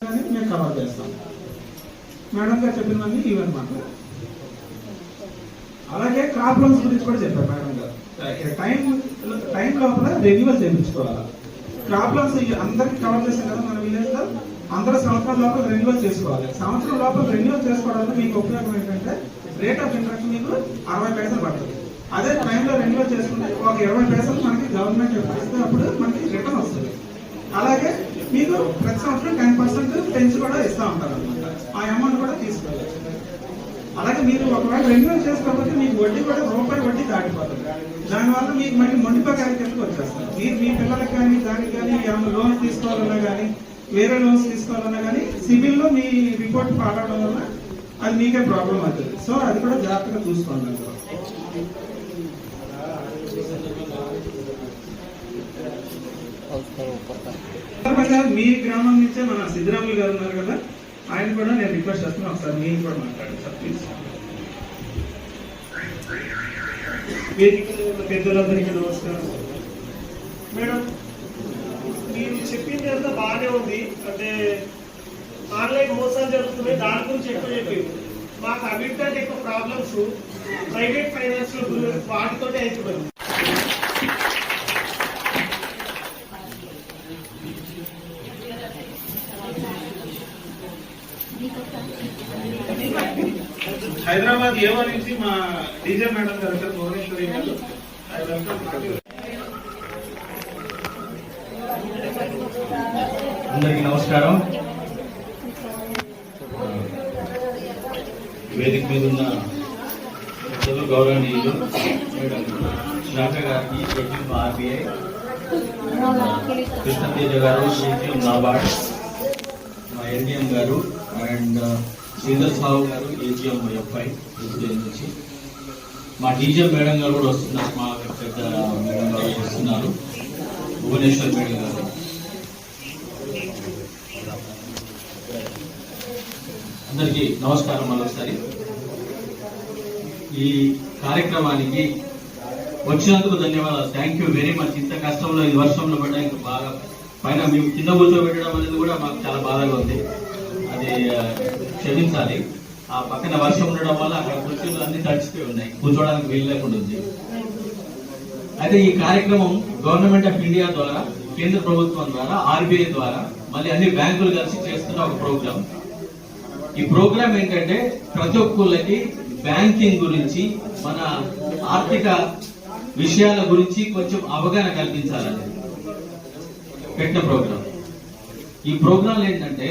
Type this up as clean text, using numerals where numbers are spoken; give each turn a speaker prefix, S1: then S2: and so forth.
S1: మేము కవర్ చేస్తాం. మేడం గారు చెప్పినవన్నీ ఇవన్నమాట. అలాగే క్రాప్ లోన్స్ గురించి కూడా చెప్పారు మేడం గారు. టైం లోపల రెన్యువల్ చేయించుకోవాలి. క్రాప్ లోన్స్ అందరికి కవర్ చేస్తాం కదా మన విలేజ్ లో. అందరూ సంవత్సరం లోపల రెన్యువల్ చేసుకోవాలి. సంవత్సరం లోపల రెన్యువల్ చేసుకోవడానికి మీకు ఉపయోగం ఏంటంటే రేట్ ఆఫ్ ఇంట్రెస్ట్ మీకు 60 పైసలు పడుతుంది. అదే టైంలో రెన్యువల్ చేసుకుంటే ఒక 20 పైసలు మనకి గవర్నమెంట్ ఇస్తే అప్పుడు మనకి రిటర్న్ వస్తుంది. అలాగే మీకు ప్రతి సంవత్సరం 10% పెంచి కూడా ఇస్తూ ఉంటారు అనమాట. ఆ అమౌంట్ కూడా తీసుకోవాలి. అలాగే మీరు ఒకవేళ రెన్యువల్ చేసుకోకపోతే మీకు వడ్డీ కూడా రూపాయి వడ్డీ దాటిపోతుంది. దానివల్ల మీకు మళ్ళీ మొండిపోయి కిందకి వచ్చేస్తారు. మీరు మీ పిల్లలకి కానీ దానికి కానీ ఏమైనా లోన్స్ తీసుకోవాలన్నా కానీ వేరే లోన్స్ తీసుకోవాలన్నా కానీ సిబిల్లో మీ రిపోర్ట్ పాడడం వల్ల అది మీకే ప్రాబ్లం అవుతుంది. సో అది కూడా జాగ్రత్తగా చూసుకోండి. మీ గ్రామం నుంచే మన సిద్ధరాములు గారు ఉన్నారు కదా, ఆయన కూడా నేను రిక్వెస్ట్ చేస్తున్నాను ఒకసారి మీరు కూడా మాట్లాడండి సార్ ప్లీజ్. పెద్దలందరికీ నమస్కారం.
S2: మేడం, మీరు చెప్పింది అంతా బాగానే ఉంది. అంటే ఆన్లైన్ మోసాలు జరుగుతున్నాయి, దాని గురించి ఎక్కువ చెప్పింది. మాకు అవిటికంటే ఎక్కువ ప్రాబ్లమ్స్ ప్రైవేట్ ఫైనాన్స్ లో వాటితోటే అవుతున్నాయి.
S1: హైదరాబాద్ ఏవో నుంచి మా డీజే మేడం గారు సార్ భువనేశ్వరి గారు.
S3: అందరికీ నమస్కారం. వేదిక మీద ఉన్న తెలుగు గౌరవనీయులు శాఖ గారికి, ఆర్బీఐ కృష్ణతేజ గారు, ఏటీఎం నాబార్డ్, మా ఎన్డీఎం గారు అండ్ శ్రీధర్ సాహు గారు ఏటీఎం ఎఫ్ఐ నుంచి, మా డీజే మేడం గారు కూడా వస్తున్నారు. మా పెద్ద మేడం గారు వస్తున్నారు, భువనేశ్వర్ మేడం గారు. అందరికీ నమస్కారం. మరొకసారి ఈ కార్యక్రమానికి వచ్చినందుకు ధన్యవాదాలు. Thank you very much. ఇంత కష్టంలో ఈ వర్షంలో పడడానికి బాగా పైన మేము కింద కూర్చోబెట్టడం అనేది కూడా మాకు చాలా బాధగా ఉంది. అది క్షమించాలి. ఆ పక్కన వర్షం ఉండడం వల్ల అక్కడ కుర్చీలు అన్ని తడిచిపోయి ఉన్నాయి, కూర్చోవడానికి వీలు లేకుండా ఉంది. అయితే ఈ కార్యక్రమం గవర్నమెంట్ ఆఫ్ ఇండియా ద్వారా, కేంద్ర ప్రభుత్వం ద్వారా, ఆర్బీఐ ద్వారా, మళ్ళీ అన్ని బ్యాంకులు కలిసి చేస్తున్న ఒక ప్రోగ్రామ్. ఈ ప్రోగ్రామ్ ఏంటంటే ప్రతి ఒక్కళ్ళకి బ్యాంకింగ్ గురించి, మన ఆర్థిక విషయాల గురించి కొంచెం అవగాహన కల్పించాలని పెట్టిన ప్రోగ్రామ్. ఈ ప్రోగ్రాంలు ఏంటంటే